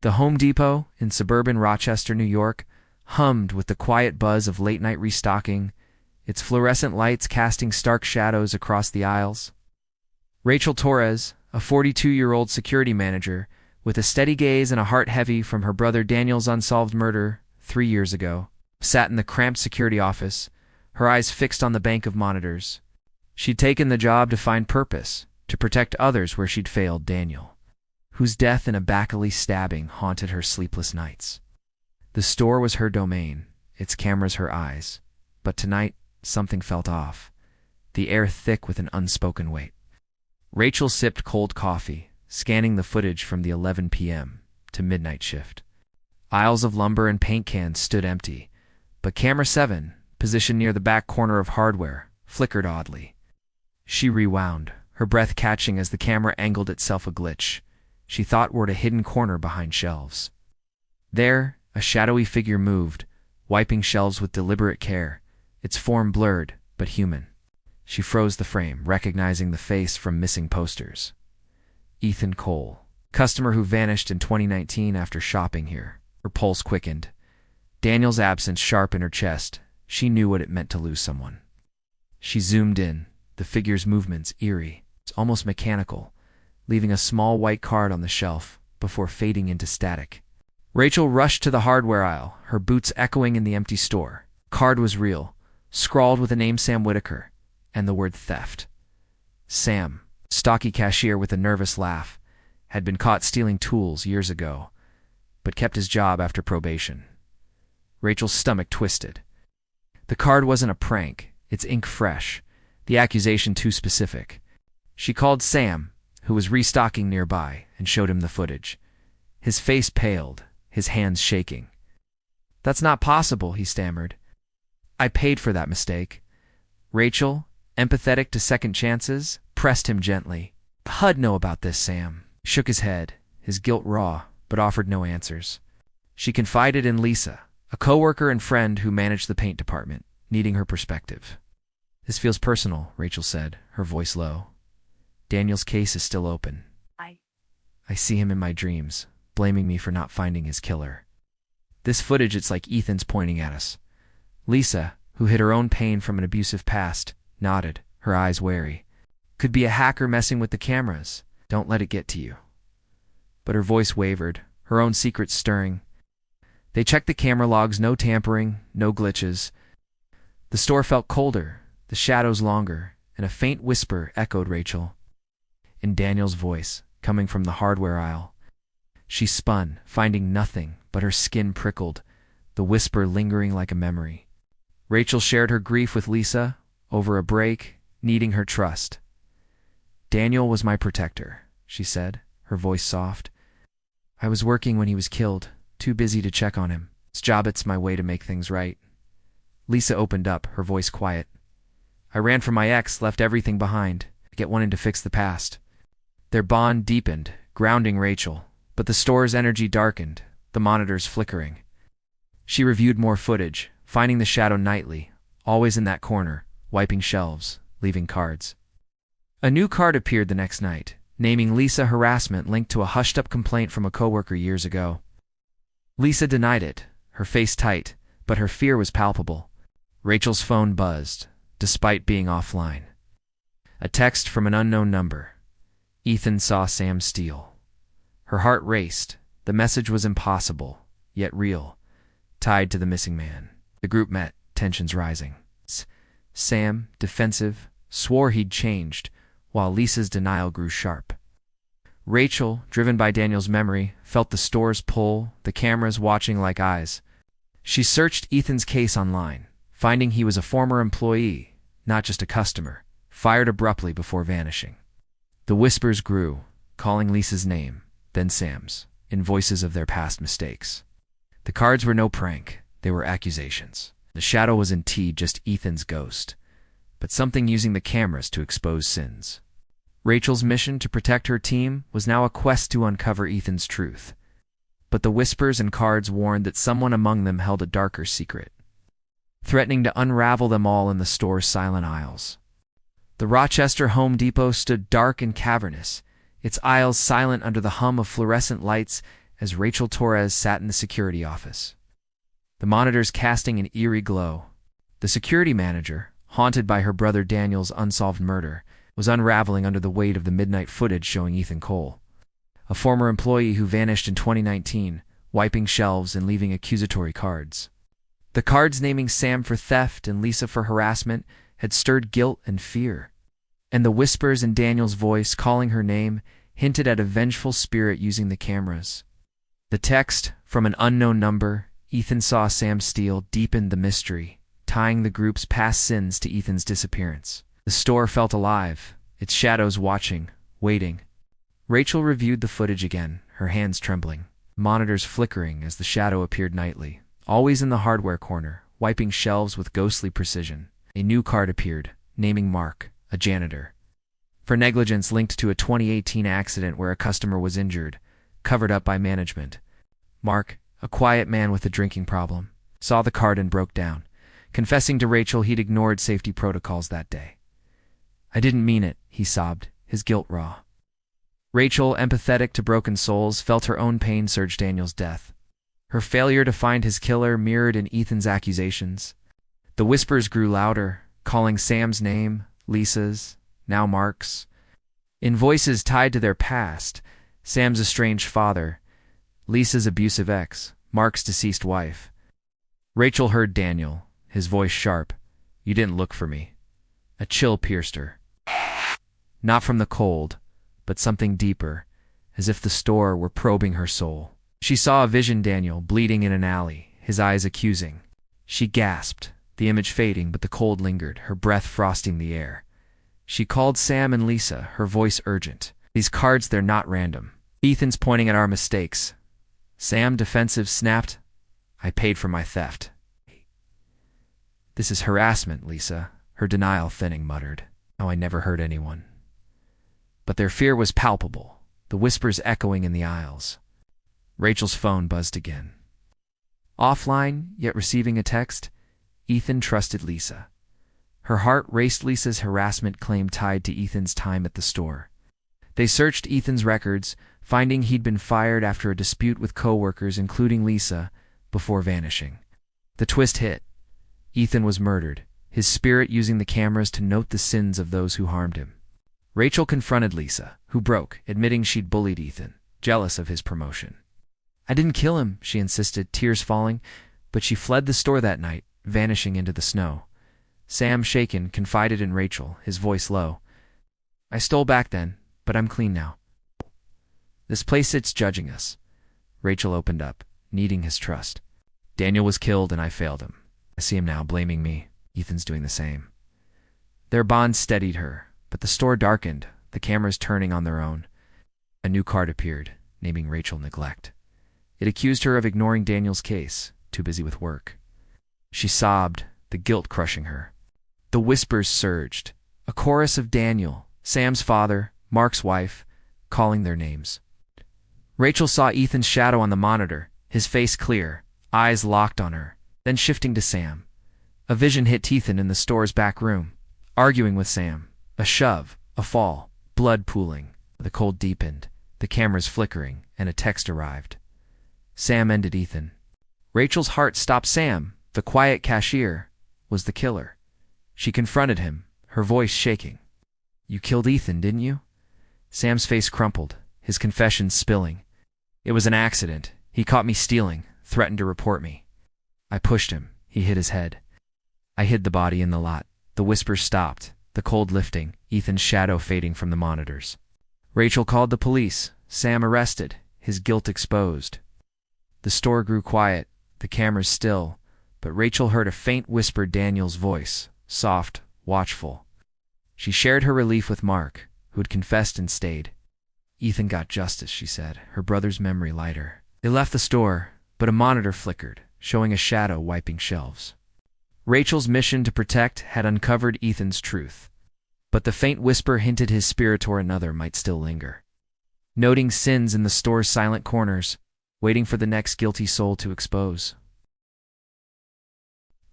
The Home Depot in suburban Rochester, New York, hummed with the quiet buzz of late-night restocking, its fluorescent lights casting stark shadows across the aisles. Rachel Torres, a 42-year-old security manager, with a steady gaze and a heart heavy from her brother Daniel's unsolved murder 3 years ago, sat in the cramped security office, her eyes fixed on the bank of monitors. She'd taken the job to find purpose, to protect others where she'd failed Daniel, whose death in a back-alley stabbing haunted her sleepless nights. The store was her domain, its cameras her eyes. But tonight, something felt off, the air thick with an unspoken weight. Rachel sipped cold coffee, scanning the footage from the 11 p.m. to midnight shift. Aisles of lumber and paint cans stood empty, but camera 7, positioned near the back corner of hardware, flickered oddly. She rewound, her breath catching as the camera angled itself a glitch she thought were at a hidden corner behind shelves. There, a shadowy figure moved, wiping shelves with deliberate care, its form blurred but human. She froze the frame, recognizing the face from missing posters. Ethan Cole, customer who vanished in 2019 after shopping here. Her pulse quickened. Daniel's absence sharp in her chest. She knew what it meant to lose someone. She zoomed in, the figure's movements eerie, almost mechanical, leaving a small white card on the shelf before fading into static. Rachel rushed to the hardware aisle, her boots echoing in the empty store. Card was real, scrawled with the name Sam Whitaker, and the word theft. Sam, stocky cashier with a nervous laugh, had been caught stealing tools years ago, but kept his job after probation. Rachel's stomach twisted. The card wasn't a prank, its ink fresh, the accusation too specific. She called Sam, who was restocking nearby, and showed him the footage. His face paled, his hands shaking. "That's not possible," he stammered. "I paid for that mistake." Rachel, empathetic to second chances, pressed him gently. "How'd know about this, Sam?" He shook his head, his guilt raw, but offered no answers. She confided in Lisa, a coworker and friend who managed the paint department, needing her perspective. "This feels personal," Rachel said, her voice low. "Daniel's case is still open. I see him in my dreams, blaming me for not finding his killer. This footage, it's like Ethan's pointing at us." Lisa, who hid her own pain from an abusive past, nodded, her eyes wary. "Could be a hacker messing with the cameras. Don't let it get to you." But her voice wavered, her own secrets stirring. They checked the camera logs, no tampering, no glitches. The store felt colder, the shadows longer, and a faint whisper echoed Rachel. In Daniel's voice, coming from the hardware aisle. She spun, finding nothing, but her skin prickled, the whisper lingering like a memory. Rachel shared her grief with Lisa, over a break, needing her trust. "Daniel was my protector," she said, her voice soft. "I was working when he was killed, too busy to check on him. It's my way to make things right." Lisa opened up, her voice quiet. "I ran from my ex, left everything behind, yet wanted to fix the past." Their bond deepened, grounding Rachel, but the store's energy darkened, the monitors flickering. She reviewed more footage, finding the shadow nightly, always in that corner, wiping shelves, leaving cards. A new card appeared the next night, naming Lisa harassment linked to a hushed-up complaint from a coworker years ago. Lisa denied it, her face tight, but her fear was palpable. Rachel's phone buzzed, despite being offline. A text from an unknown number. Ethan saw Sam steal. Her heart raced. The message was impossible, yet real, tied to the missing man. The group met, tensions rising. Sam, defensive, swore he'd changed, while Lisa's denial grew sharp. Rachel, driven by Daniel's memory, felt the store's pull, the cameras watching like eyes. She searched Ethan's case online, finding he was a former employee, not just a customer, fired abruptly before vanishing. The whispers grew, calling Lisa's name, then Sam's, in voices of their past mistakes. The cards were no prank, they were accusations. The shadow was indeed just Ethan's ghost, but something using the cameras to expose sins. Rachel's mission to protect her team was now a quest to uncover Ethan's truth. But the whispers and cards warned that someone among them held a darker secret, threatening to unravel them all in the store's silent aisles. The Rochester Home Depot stood dark and cavernous, its aisles silent under the hum of fluorescent lights as Rachel Torres sat in the security office, the monitors casting an eerie glow. The security manager, haunted by her brother Daniel's unsolved murder, was unraveling under the weight of the midnight footage showing Ethan Cole, a former employee who vanished in 2019, wiping shelves and leaving accusatory cards. The cards naming Sam for theft and Lisa for harassment had stirred guilt and fear, and the whispers in Daniel's voice calling her name hinted at a vengeful spirit using the cameras. The text, from an unknown number, Ethan saw Sam steal, deepened the mystery, tying the group's past sins to Ethan's disappearance. The store felt alive, its shadows watching, waiting. Rachel reviewed the footage again, her hands trembling, monitors flickering as the shadow appeared nightly, always in the hardware corner, wiping shelves with ghostly precision. A new card appeared, naming Mark, a janitor, for negligence linked to a 2018 accident where a customer was injured, covered up by management. Mark, a quiet man with a drinking problem, saw the card and broke down, confessing to Rachel he'd ignored safety protocols that day. "I didn't mean it," he sobbed, his guilt raw. Rachel, empathetic to broken souls, felt her own pain surge Daniel's death. Her failure to find his killer mirrored in Ethan's accusations. The whispers grew louder, calling Sam's name, Lisa's, now Mark's, in voices tied to their past: Sam's estranged father, Lisa's abusive ex, Mark's deceased wife. Rachel heard Daniel, his voice sharp. "You didn't look for me." A chill pierced her. Not from the cold, but something deeper, as if the store were probing her soul. She saw a vision: Daniel bleeding in an alley, his eyes accusing. She gasped, the image fading, but the cold lingered, her breath frosting the air. She called Sam and Lisa, her voice urgent. "These cards, they're not random. Ethan's pointing at our mistakes." Sam, defensive, snapped, "I paid for my theft." "This is harassment, Lisa," her denial thinning, muttered. "Oh, I never hurt anyone." But their fear was palpable, the whispers echoing in the aisles. Rachel's phone buzzed again. Offline, yet receiving a text, Ethan trusted Lisa. Her heart raced. Lisa's harassment claim tied to Ethan's time at the store. They searched Ethan's records, finding he'd been fired after a dispute with co-workers, including Lisa, before vanishing. The twist hit. Ethan was murdered, his spirit using the cameras to note the sins of those who harmed him. Rachel confronted Lisa, who broke, admitting she'd bullied Ethan, jealous of his promotion. "I didn't kill him," she insisted, tears falling, but she fled the store that night, vanishing into the snow. Sam, shaken, confided in Rachel, his voice low. "I stole back then, but I'm clean now. This place sits judging us." Rachel opened up, needing his trust. "Daniel was killed and I failed him. I see him now, blaming me. Ethan's doing the same." Their bond steadied her, but the store darkened, the cameras turning on their own. A new card appeared, naming Rachel neglect. It accused her of ignoring Daniel's case, too busy with work. She sobbed, the guilt crushing her. The whispers surged, a chorus of Daniel, Sam's father, Mark's wife, calling their names. Rachel saw Ethan's shadow on the monitor, his face clear, eyes locked on her, then shifting to Sam. A vision hit Ethan in the store's back room, arguing with Sam. A shove, a fall, blood pooling. The cold deepened, the cameras flickering, and a text arrived. Sam ended Ethan. Rachel's heart stopped. Sam, the quiet cashier, was the killer. She confronted him, her voice shaking. "You killed Ethan, didn't you?" Sam's face crumpled, his confession spilling. "It was an accident. He caught me stealing, threatened to report me. I pushed him. He hit his head. I hid the body in the lot." The whispers stopped, the cold lifting, Ethan's shadow fading from the monitors. Rachel called the police, Sam arrested, his guilt exposed. The store grew quiet, the cameras still, but Rachel heard a faint whisper: Daniel's voice, soft, watchful. She shared her relief with Mark, who had confessed and stayed. "Ethan got justice," she said, her brother's memory lighter. They left the store, but a monitor flickered, showing a shadow wiping shelves. Rachel's mission to protect had uncovered Ethan's truth, but the faint whisper hinted his spirit or another might still linger, noting sins in the store's silent corners, waiting for the next guilty soul to expose.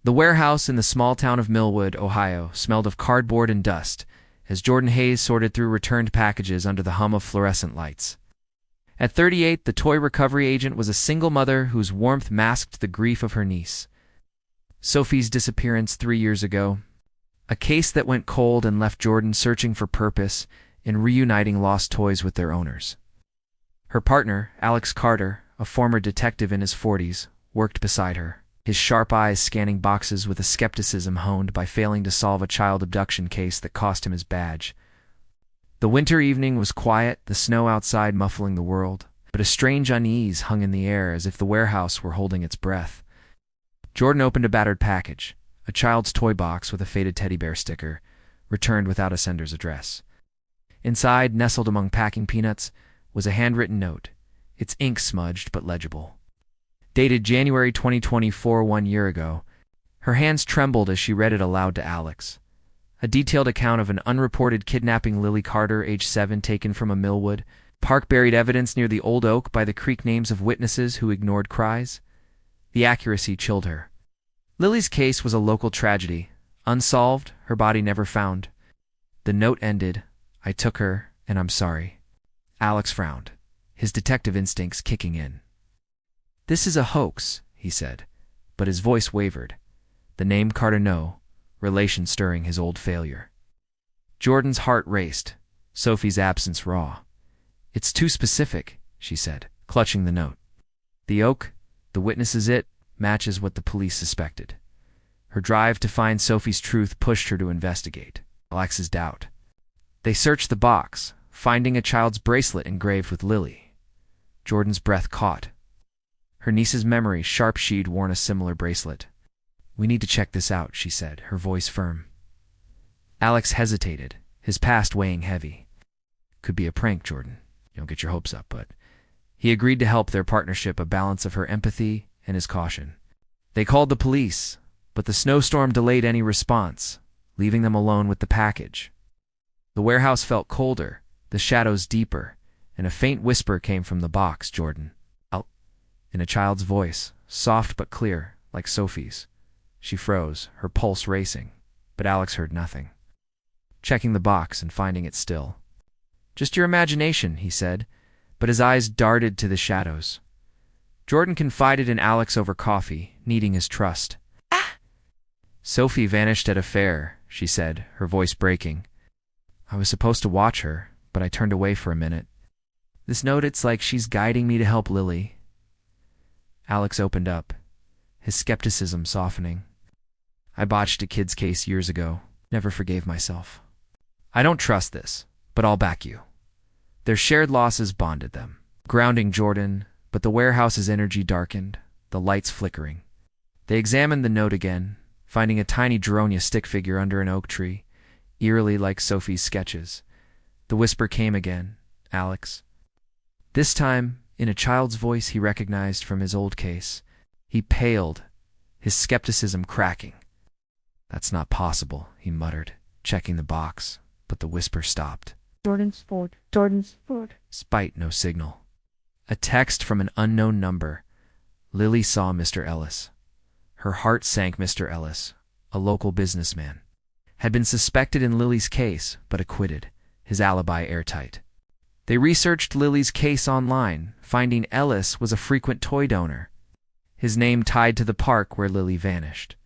The warehouse in the small town of Millwood, Ohio, smelled of cardboard and dust as Jordan Hayes sorted through returned packages under the hum of fluorescent lights. At 38, the toy recovery agent was a single mother whose warmth masked the grief of her niece. Sophie's disappearance 3 years ago, a case that went cold and left Jordan searching for purpose in reuniting lost toys with their owners. Her partner, Alex Carter, a former detective in his 40s, worked beside her, his sharp eyes scanning boxes with a skepticism honed by failing to solve a child abduction case that cost him his badge. The winter evening was quiet, the snow outside muffling the world, but a strange unease hung in the air as if the warehouse were holding its breath. Jordan opened a battered package, a child's toy box with a faded teddy bear sticker, returned without a sender's address. Inside, nestled among packing peanuts, was a handwritten note, its ink smudged but legible. Dated January 2024, 1 year ago, her hands trembled as she read it aloud to Alex. A detailed account of an unreported kidnapping Lily Carter, age 7, taken from a Millwood Park, buried evidence near the old oak by the creek, names of witnesses who ignored cries. The accuracy chilled her. Lily's case was a local tragedy, unsolved, her body never found. The note ended, "I took her, and I'm sorry." Alex frowned, his detective instincts kicking in. "This is a hoax," he said, but his voice wavered. The name Carter, no relation stirring his old failure. Jordan's heart raced, Sophie's absence raw. "It's too specific," she said, clutching the note. "The oak, the witnesses, it matches what the police suspected." Her drive to find Sophie's truth pushed her to investigate Alex's doubt. They searched the box, finding a child's bracelet engraved with Lily. Jordan's breath caught. Her niece's memory, sharp, she'd worn a similar bracelet. "We need to check this out," she said, her voice firm. Alex hesitated, his past weighing heavy. "Could be a prank, Jordan. Don't get your hopes up," but he agreed to help, their partnership a balance of her empathy and his caution. They called the police, but the snowstorm delayed any response, leaving them alone with the package. The warehouse felt colder, the shadows deeper, and a faint whisper came from the box. "Jordan." "Out," in a child's voice, soft but clear, like Sophie's. She froze, her pulse racing, but Alex heard nothing. Checking the box and finding it still. "Just your imagination," he said, but his eyes darted to the shadows. Jordan confided in Alex over coffee, needing his trust. "Ah!" "Sophie vanished at a fair," she said, her voice breaking. "I was supposed to watch her, but I turned away for a minute. This note, it's like she's guiding me to help Lily." Alex opened up, his skepticism softening. "I botched a kid's case years ago, never forgave myself. I don't trust this, but I'll back you." Their shared losses bonded them, grounding Jordan, but the warehouse's energy darkened, the lights flickering. They examined the note again, finding a tiny Geronia stick figure under an oak tree, eerily like Sophie's sketches. The whisper came again, "Alex." This time, in a child's voice he recognized from his old case. He paled, his skepticism cracking. "That's not possible," he muttered, checking the box, but the whisper stopped. Jordan's Ford. Jordan's Ford. Spite no signal. A text from an unknown number. Lily saw Mr. Ellis. Her heart sank. Mr. Ellis, a local businessman, had been suspected in Lily's case, but acquitted, his alibi airtight. They researched Lily's case online, finding Ellis was a frequent toy donor, his name tied to the park where Lily vanished.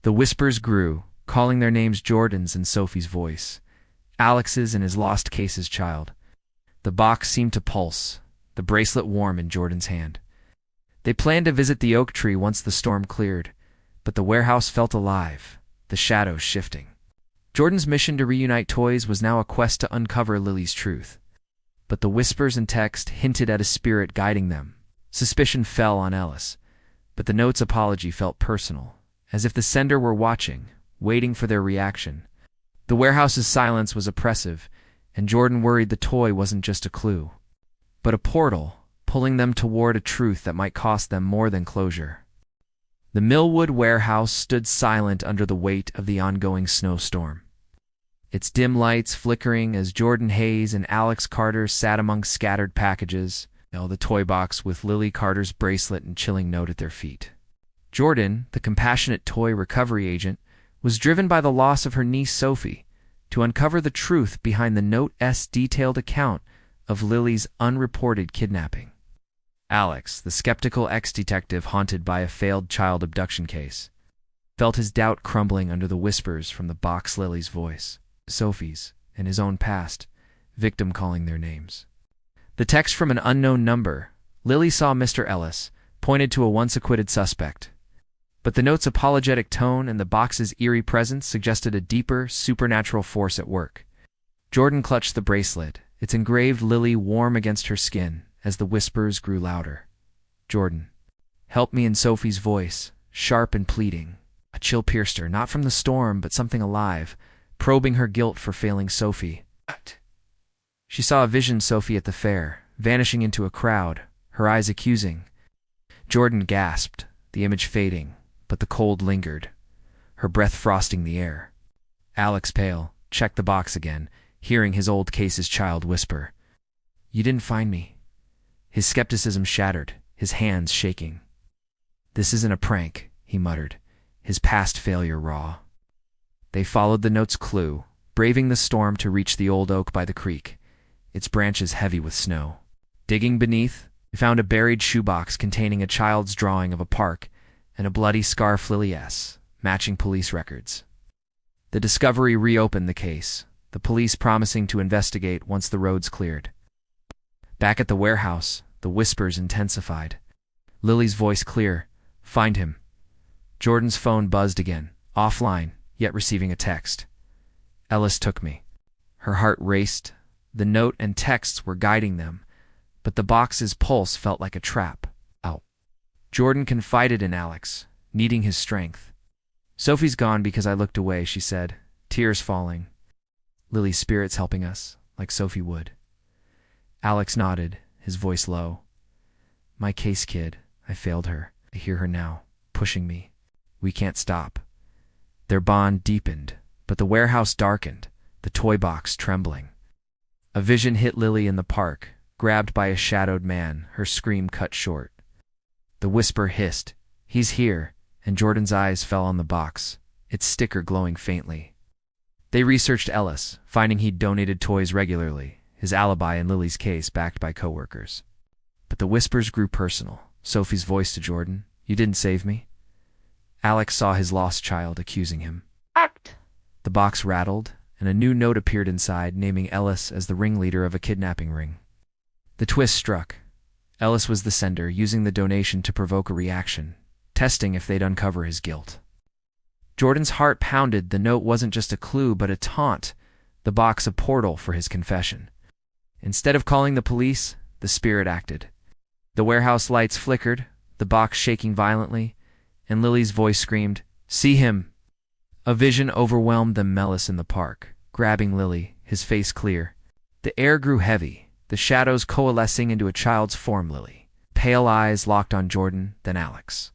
The whispers grew, calling their names, Jordan's and Sophie's voice, Alex's and his lost case's child. The box seemed to pulse, the bracelet warm in Jordan's hand. They planned to visit the oak tree once the storm cleared, but the warehouse felt alive, the shadows shifting. Jordan's mission to reunite toys was now a quest to uncover Lily's truth. But the whispers and text hinted at a spirit guiding them. Suspicion fell on Ellis, but the note's apology felt personal, as if the sender were watching, waiting for their reaction. The warehouse's silence was oppressive, and Jordan worried the toy wasn't just a clue, but a portal, pulling them toward a truth that might cost them more than closure. The Millwood warehouse stood silent under the weight of the ongoing snowstorm, its dim lights flickering as Jordan Hayes and Alex Carter sat among scattered packages, the toy box with Lily Carter's bracelet and chilling note at their feet. Jordan, the compassionate toy recovery agent, was driven by the loss of her niece Sophie to uncover the truth behind the note's detailed account of Lily's unreported kidnapping. Alex, the skeptical ex-detective haunted by a failed child abduction case, felt his doubt crumbling under the whispers from the box Lily's voice, Sophie's, and his own past, victim calling their names. The text from an unknown number, Lily saw Mr. Ellis, pointed to a once-acquitted suspect. But the note's apologetic tone and the box's eerie presence suggested a deeper, supernatural force at work. Jordan clutched the bracelet, its engraved Lily warm against her skin, as the whispers grew louder. "Jordan, help me," in Sophie's voice, sharp and pleading. A chill pierced her, not from the storm, but something alive, probing her guilt for failing Sophie. She saw a vision Sophie at the fair, vanishing into a crowd, her eyes accusing. Jordan gasped, the image fading, but the cold lingered, her breath frosting the air. Alex, pale, checked the box again, hearing his old case's child whisper, "You didn't find me." His skepticism shattered, his hands shaking. "This isn't a prank," he muttered, his past failure raw. They followed the note's clue, braving the storm to reach the old oak by the creek, its branches heavy with snow. Digging beneath, they found a buried shoebox containing a child's drawing of a park and a bloody scarf Lily-s, matching police records. The discovery reopened the case, the police promising to investigate once the roads cleared. Back at the warehouse, the whispers intensified. Lily's voice clear, "Find him." Jordan's phone buzzed again, offline, yet receiving a text. "Ellis took me." Her heart raced. The note and texts were guiding them, but the box's pulse felt like a trap. Out. Jordan confided in Alex, needing his strength. "Sophie's gone because I looked away," she said, tears falling. "Lily's spirit's helping us, like Sophie would." Alex nodded, his voice low. "My case, kid. I failed her. I hear her now, pushing me. We can't stop." Their bond deepened, but the warehouse darkened, the toy box trembling. A vision hit Lily in the park, grabbed by a shadowed man, her scream cut short. The whisper hissed, "He's here," and Jordan's eyes fell on the box, its sticker glowing faintly. They researched Ellis, finding he'd donated toys regularly, his alibi in Lily's case backed by coworkers. But the whispers grew personal. Sophie's voice to Jordan, "You didn't save me." Alex saw his lost child accusing him. Act. The box rattled, and a new note appeared inside, naming Ellis as the ringleader of a kidnapping ring. The twist struck. Ellis was the sender, using the donation to provoke a reaction, testing if they'd uncover his guilt. Jordan's heart pounded. The note wasn't just a clue, but a taunt, the box a portal for his confession. Instead of calling the police, the spirit acted. The warehouse lights flickered, the box shaking violently, and Lily's voice screamed, "See him!" A vision overwhelmed them. Ellis in the park, grabbing Lily, his face clear. The air grew heavy, the shadows coalescing into a child's form. Lily, pale eyes locked on Jordan, then Alex.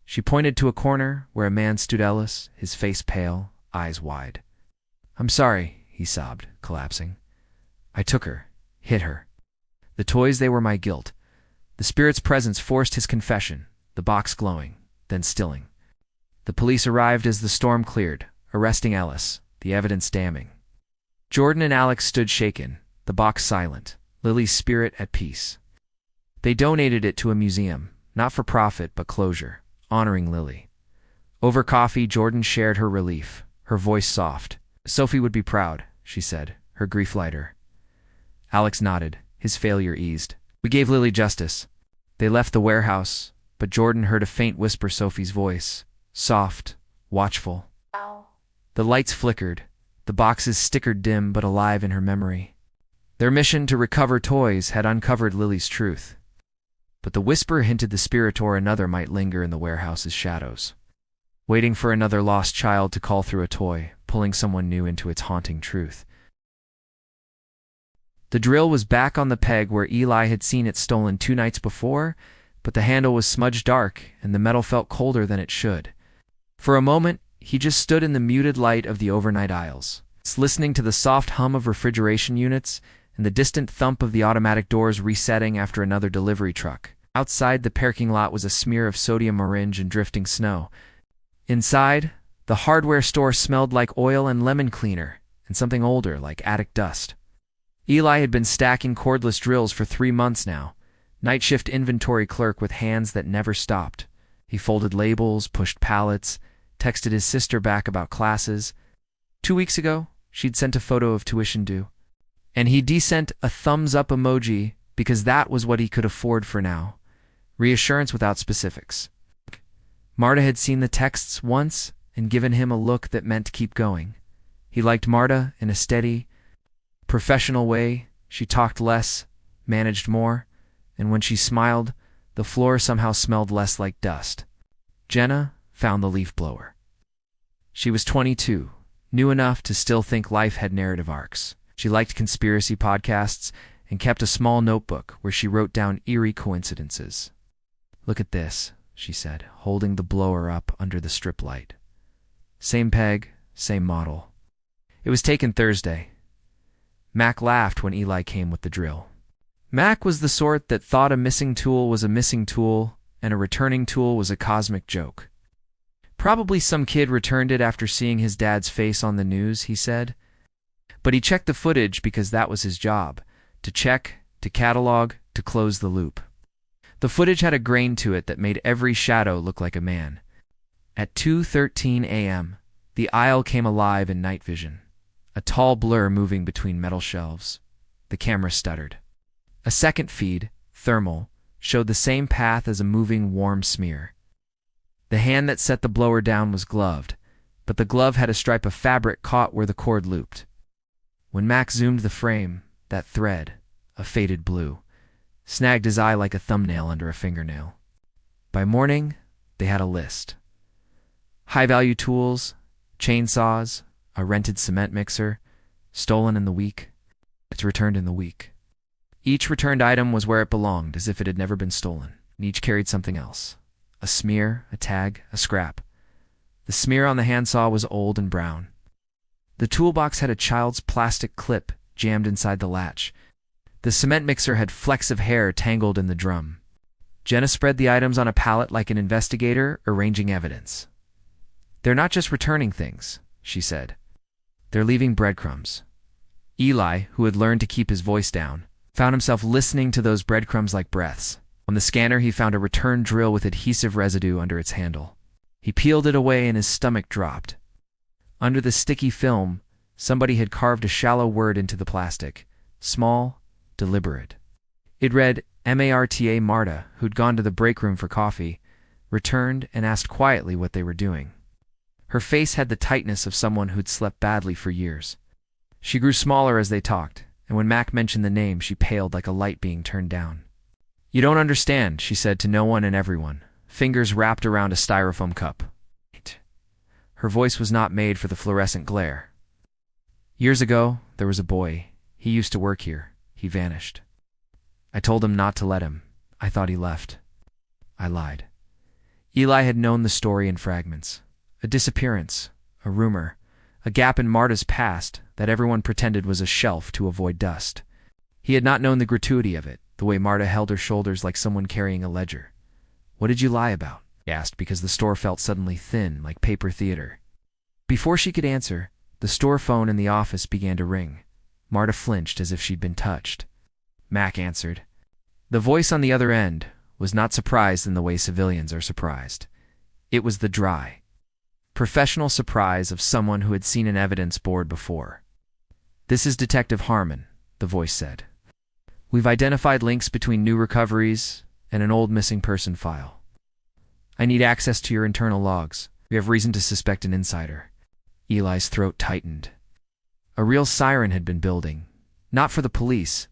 She pointed to a corner where a man stood. Ellis, his face pale, eyes wide. "I'm sorry," he sobbed, collapsing. "I took her, hit her. The toys, they were my guilt." The spirit's presence forced his confession, the box glowing, then stilling. The police arrived as the storm cleared, arresting Ellis, the evidence damning. Jordan and Alex stood shaken, the box silent, Lily's spirit at peace. They donated it to a museum, not for profit but closure, honoring Lily. Over coffee, Jordan shared her relief, her voice soft. "Sophie would be proud," she said, her grief lighter. Alex nodded, his failure eased. "We gave Lily justice." They left the warehouse, but Jordan heard a faint whisper, Sophie's voice, soft, watchful. Ow. The lights flickered, the boxes stickered dim but alive in her memory. Their mission to recover toys had uncovered Lily's truth. But the whisper hinted the spirit or another might linger in the warehouse's shadows, waiting for another lost child to call through a toy, pulling someone new into its haunting truth. The drill was back on the peg where Eli had seen it stolen 2 nights before, but the handle was smudged dark and the metal felt colder than it should. For a moment, he just stood in the muted light of the overnight aisles, listening to the soft hum of refrigeration units and the distant thump of the automatic doors resetting after another delivery truck. Outside, the parking lot was a smear of sodium orange and drifting snow. Inside, the hardware store smelled like oil and lemon cleaner, and something older like attic dust. Eli had been stacking cordless drills for 3 months now, night shift inventory clerk with hands that never stopped. He folded labels, pushed pallets, texted his sister back about classes. 2 weeks ago, she'd sent a photo of tuition due, and he desent a thumbs-up emoji because that was what he could afford for now. Reassurance without specifics. Marta had seen the texts once and given him a look that meant keep going. He liked Marta in a steady, professional way. She talked less, managed more, and when she smiled, the floor somehow smelled less like dust. Jenna found the leaf blower. She was 22, new enough to still think life had narrative arcs. She liked conspiracy podcasts and kept a small notebook where she wrote down eerie coincidences. "Look at this," she said, holding the blower up under the strip light. Same peg, same model. It was taken Thursday. Mac laughed when Eli came with the drill. Mac was the sort that thought a missing tool was a missing tool and a returning tool was a cosmic joke. Probably some kid returned it after seeing his dad's face on the news, he said. But he checked the footage because that was his job, to check, to catalog, to close the loop. The footage had a grain to it that made every shadow look like a man. At 2:13 a.m., the aisle came alive in night vision, a tall blur moving between metal shelves. The camera stuttered. A second feed, thermal, showed the same path as a moving warm smear. The hand that set the blower down was gloved, but the glove had a stripe of fabric caught where the cord looped. When Mac zoomed the frame, that thread, a faded blue, snagged his eye like a thumbnail under a fingernail. By morning, they had a list. High-value tools, chainsaws, a rented cement mixer, stolen in the week. It's returned in the week. Each returned item was where it belonged, as if it had never been stolen, and each carried something else. A smear, a tag, a scrap. The smear on the handsaw was old and brown. The toolbox had a child's plastic clip jammed inside the latch. The cement mixer had flecks of hair tangled in the drum. Jenna spread the items on a pallet like an investigator arranging evidence. "They're not just returning things," she said. "They're leaving breadcrumbs." Eli, who had learned to keep his voice down, found himself listening to those breadcrumbs like breaths. On the scanner, he found a return drill with adhesive residue under its handle. He peeled it away and his stomach dropped. Under the sticky film, somebody had carved a shallow word into the plastic. Small, deliberate. It read Marta. Marta, who'd gone to the break room for coffee, returned and asked quietly what they were doing. Her face had the tightness of someone who'd slept badly for years. She grew smaller as they talked, and when Mac mentioned the name, she paled like a light being turned down. "You don't understand," she said to no one and everyone, fingers wrapped around a styrofoam cup. Her voice was not made for the fluorescent glare. "Years ago, there was a boy. He used to work here. He vanished. I told him not to let him. I thought he left. I lied." Eli had known the story in fragments. A disappearance, a rumor, a gap in Marta's past that everyone pretended was a shelf to avoid dust. He had not known the gratuity of it, the way Marta held her shoulders like someone carrying a ledger. "What did you lie about?" he asked because the store felt suddenly thin, like paper theater. Before she could answer, the store phone in the office began to ring. Marta flinched as if she'd been touched. Mac answered. The voice on the other end was not surprised in the way civilians are surprised. It was the dry, professional surprise of someone who had seen an evidence board before. "This is Detective Harmon," the voice said. "We've identified links between new recoveries and an old missing person file. I need access to your internal logs. We have reason to suspect an insider." Eli's throat tightened. A real siren had been building, not for the police,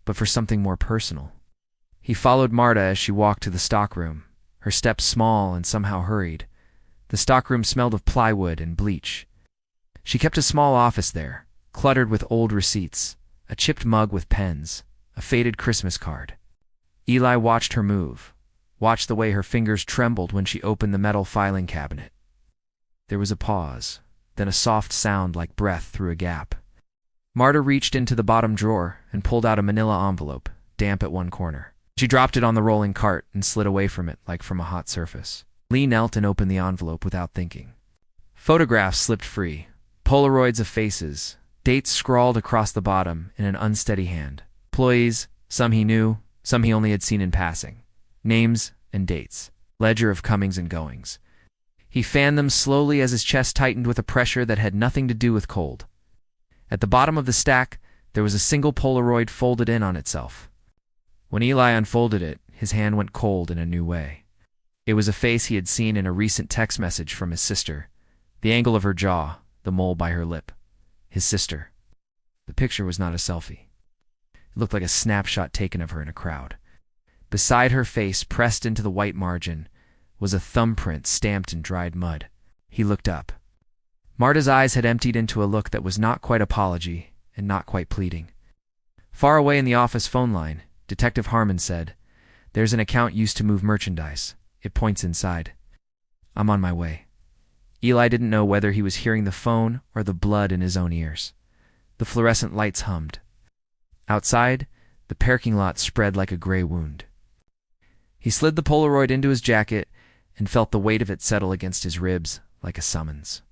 but for something more personal. He followed Marta as she walked to the stockroom, her steps small and somehow hurried. The stockroom smelled of plywood and bleach. She kept a small office there, cluttered with old receipts, a chipped mug with pens, a faded Christmas card. Eli watched her move, watched the way her fingers trembled when she opened the metal filing cabinet. There was a pause, then a soft sound like breath through a gap. Marta reached into the bottom drawer and pulled out a manila envelope, damp at one corner. She dropped it on the rolling cart and slid away from it like from a hot surface. Lee knelt and opened the envelope without thinking. Photographs slipped free, Polaroids of faces, Dates scrawled across the bottom in an unsteady hand. Employees, some he knew, some he only had seen in passing. Names and dates. Ledger of comings and goings. He fanned them slowly as his chest tightened with a pressure that had nothing to do with cold. At the bottom of the stack, there was a single Polaroid folded in on itself. When Eli unfolded it, his hand went cold in a new way. It was a face he had seen in a recent text message from his sister. The angle of her jaw, the mole by her lip. His sister. The picture was not a selfie. It looked like a snapshot taken of her in a crowd. Beside her face, pressed into the white margin, was a thumbprint stamped in dried mud. He looked up. Marta's eyes had emptied into a look that was not quite apology and not quite pleading. Far away in the office phone line, Detective Harmon said, "There's an account used to move merchandise. It points inside. I'm on my way." Eli didn't know whether he was hearing the phone or the blood in his own ears. The fluorescent lights hummed. Outside, the parking lot spread like a gray wound. He slid the Polaroid into his jacket and felt the weight of it settle against his ribs like a summons.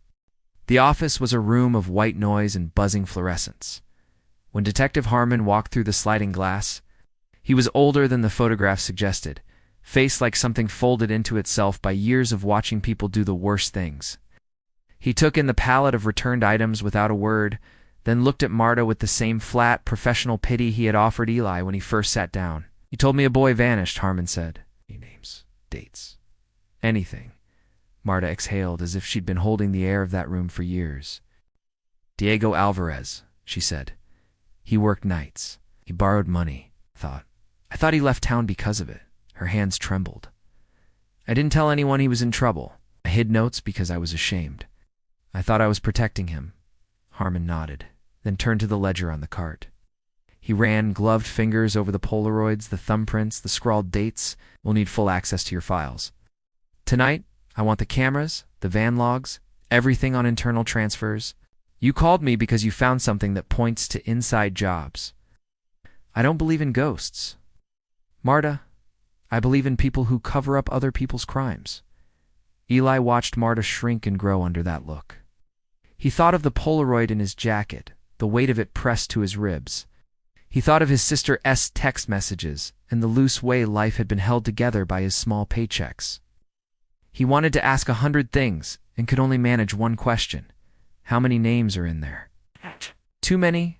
The office was a room of white noise and buzzing fluorescence. When Detective Harmon walked through the sliding glass, he was older than the photograph suggested, face like something folded into itself by years of watching people do the worst things. He took in the palette of returned items without a word, then looked at Marta with the same flat, professional pity he had offered Eli when he first sat down. "You told me a boy vanished," Harmon said. "Names, dates, anything." Marta exhaled as if she'd been holding the air of that room for years. "Diego Alvarez," she said. "He worked nights. He borrowed money." I thought he left town because of it." Her hands trembled. "I didn't tell anyone he was in trouble. I hid notes because I was ashamed. I thought I was protecting him." Harmon nodded, then turned to the ledger on the cart. He ran gloved fingers over the Polaroids, the thumbprints, the scrawled dates. "We'll need full access to your files. Tonight, I want the cameras, the van logs, everything on internal transfers. You called me because you found something that points to inside jobs. I don't believe in ghosts. Marta, I believe in people who cover up other people's crimes." Eli watched Marta shrink and grow under that look. He thought of the Polaroid in his jacket, the weight of it pressed to his ribs. He thought of his sister's text messages and the loose way life had been held together by his small paychecks. He wanted to ask 100 things and could only manage one question. How many names are in there? Too many?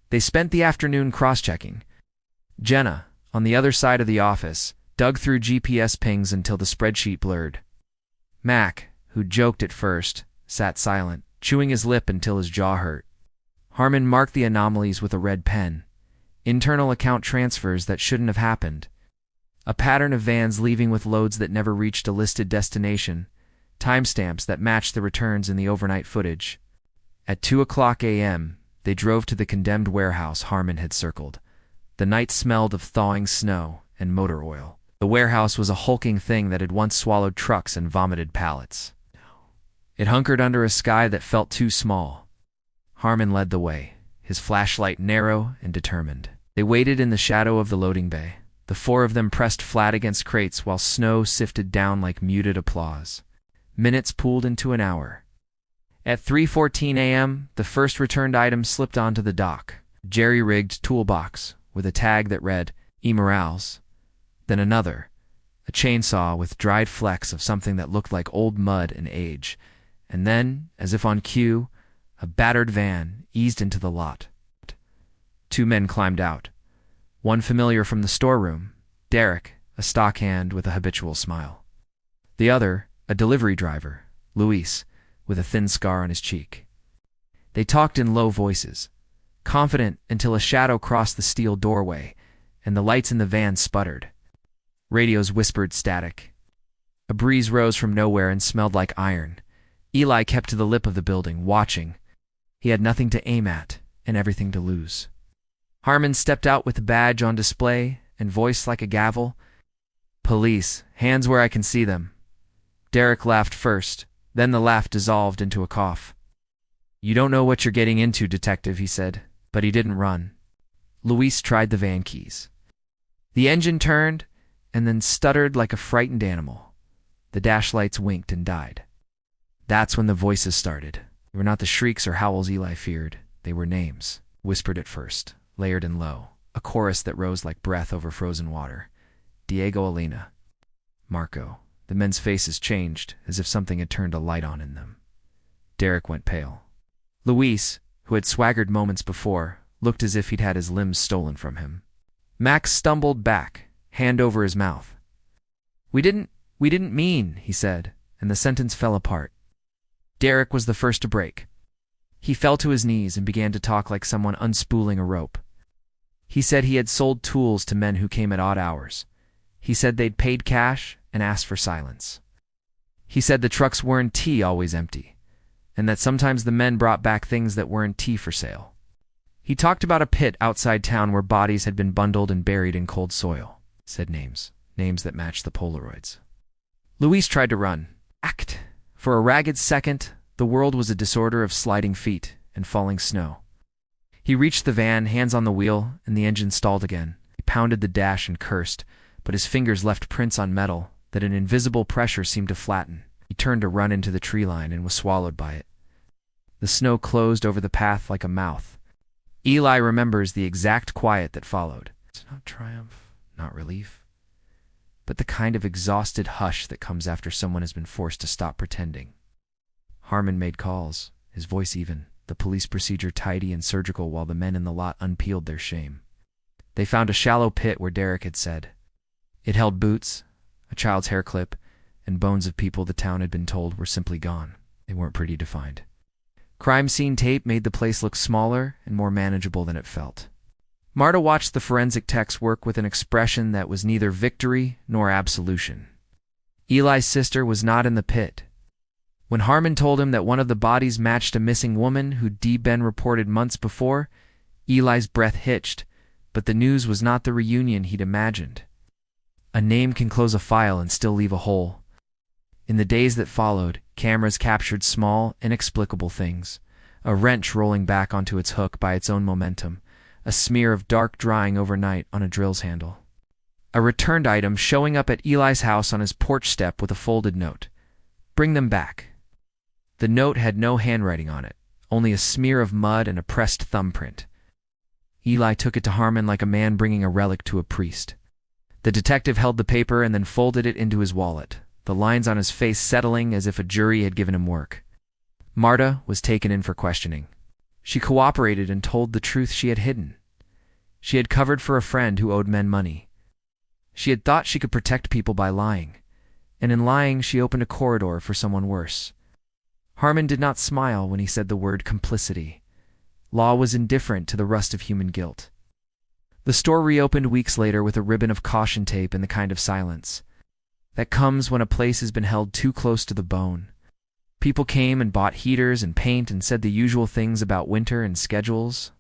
They spent the afternoon cross-checking. Jenna, on the other side of the office, dug through GPS pings until the spreadsheet blurred. Mac, who joked at first, sat silent, chewing his lip until his jaw hurt. Harmon marked the anomalies with a red pen. Internal account transfers that shouldn't have happened. A pattern of vans leaving with loads that never reached a listed destination. Timestamps that matched the returns in the overnight footage. At 2:00 a.m., they drove to the condemned warehouse Harmon had circled. The night smelled of thawing snow and motor oil. The warehouse was a hulking thing that had once swallowed trucks and vomited pallets. It hunkered under a sky that felt too small. Harmon led the way, his flashlight narrow and determined. They waited in the shadow of the loading bay, the four of them pressed flat against crates while snow sifted down like muted applause. Minutes pooled into an hour. At 3:14 a.m., the first returned item slipped onto the dock, a jerry-rigged toolbox with a tag that read, "E. Morales." Then another, a chainsaw with dried flecks of something that looked like old mud and age. And then, as if on cue, a battered van eased into the lot. Two men climbed out. One familiar from the storeroom, Derek, a stockhand with a habitual smile. The other, a delivery driver, Luis, with a thin scar on his cheek. They talked in low voices, confident until a shadow crossed the steel doorway, and the lights in the van sputtered. Radios whispered static. A breeze rose from nowhere and smelled like iron. Eli kept to the lip of the building, watching. He had nothing to aim at and everything to lose. Harmon stepped out with the badge on display and voice like a gavel. "Police, hands where I can see them." Derek laughed first, then the laugh dissolved into a cough. "You don't know what you're getting into, detective," he said, but he didn't run. Luis tried the van keys. The engine turned and then stuttered like a frightened animal. The dash lights winked and died. That's when the voices started. They were not the shrieks or howls Eli feared. They were names, whispered at first, layered and low, a chorus that rose like breath over frozen water. Diego, Elena, Marco. The men's faces changed, as if something had turned a light on in them. Derek went pale. Luis, who had swaggered moments before, looked as if he'd had his limbs stolen from him. Max stumbled back, hand over his mouth. We didn't mean, he said, and the sentence fell apart. Derek was the first to break. He fell to his knees and began to talk like someone unspooling a rope. He said he had sold tools to men who came at odd hours. He said they'd paid cash and asked for silence. He said the trucks weren't always empty, and that sometimes the men brought back things that weren't for sale. He talked about a pit outside town where bodies had been bundled and buried in cold soil. Said names that matched the Polaroids. Luis tried to run. Act. For a ragged second, the world was a disorder of sliding feet and falling snow. He reached the van, hands on the wheel, and the engine stalled again. He pounded the dash and cursed, but his fingers left prints on metal that an invisible pressure seemed to flatten. He turned to run into the tree line and was swallowed by it. The snow closed over the path like a mouth. Eli remembers the exact quiet that followed. It's not triumph, not relief, but the kind of exhausted hush that comes after someone has been forced to stop pretending. Harmon made calls, his voice even, the police procedure tidy and surgical while the men in the lot unpeeled their shame. They found a shallow pit where Derek had said. It held boots, a child's hair clip, and bones of people the town had been told were simply gone. They weren't pretty to find. Crime scene tape made the place look smaller and more manageable than it felt. Marta watched the forensic techs work with an expression that was neither victory nor absolution. Eli's sister was not in the pit. When Harmon told him that one of the bodies matched a missing woman who'd been reported months before, Eli's breath hitched, but the news was not the reunion he'd imagined. A name can close a file and still leave a hole. In the days that followed, cameras captured small, inexplicable things. A wrench rolling back onto its hook by its own momentum. A smear of dark drying overnight on a drill's handle. A returned item showing up at Eli's house on his porch step with a folded note. Bring them back. The note had no handwriting on it, only a smear of mud and a pressed thumbprint. Eli took it to Harmon like a man bringing a relic to a priest. The detective held the paper and then folded it into his wallet, the lines on his face settling as if a jury had given him work. Marta was taken in for questioning. She cooperated and told the truth she had hidden. She had covered for a friend who owed men money. She had thought she could protect people by lying, and in lying she opened a corridor for someone worse. Harmon did not smile when he said the word complicity. Law was indifferent to the rust of human guilt. The store reopened weeks later with a ribbon of caution tape and the kind of silence that comes when a place has been held too close to the bone. People came and bought heaters and paint and said the usual things about winter and schedules.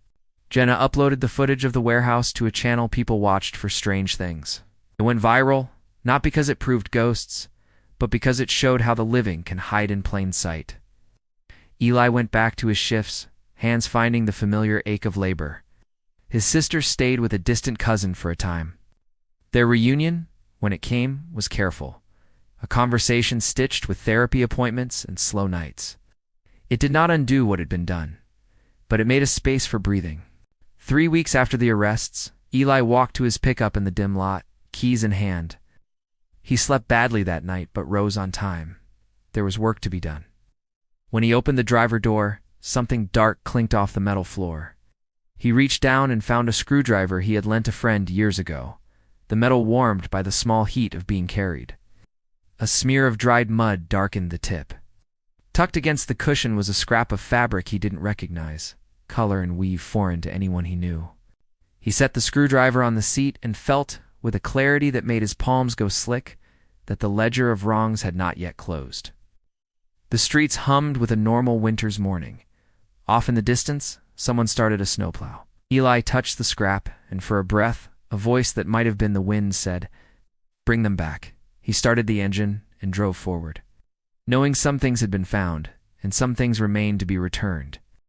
Jenna uploaded the footage of the warehouse to a channel people watched for strange things. It went viral, not because it proved ghosts, but because it showed how the living can hide in plain sight. Eli went back to his shifts, hands finding the familiar ache of labor. His sister stayed with a distant cousin for a time. Their reunion, when it came, was careful. A conversation stitched with therapy appointments and slow nights. It did not undo what had been done, but it made a space for breathing. 3 weeks after the arrests, Eli walked to his pickup in the dim lot, keys in hand. He slept badly that night but rose on time. There was work to be done. When he opened the driver door, something dark clinked off the metal floor. He reached down and found a screwdriver he had lent a friend years ago, the metal warmed by the small heat of being carried. A smear of dried mud darkened the tip. Tucked against the cushion was a scrap of fabric he didn't recognize, color and weave foreign to anyone he knew. He set the screwdriver on the seat and felt, with a clarity that made his palms go slick, that the ledger of wrongs had not yet closed. The streets hummed with a normal winter's morning. Off in the distance, someone started a snowplow. Eli touched the scrap, and for a breath, a voice that might have been the wind said, "Bring them back." He started the engine and drove forward. Knowing some things had been found, and some things remained to be returned,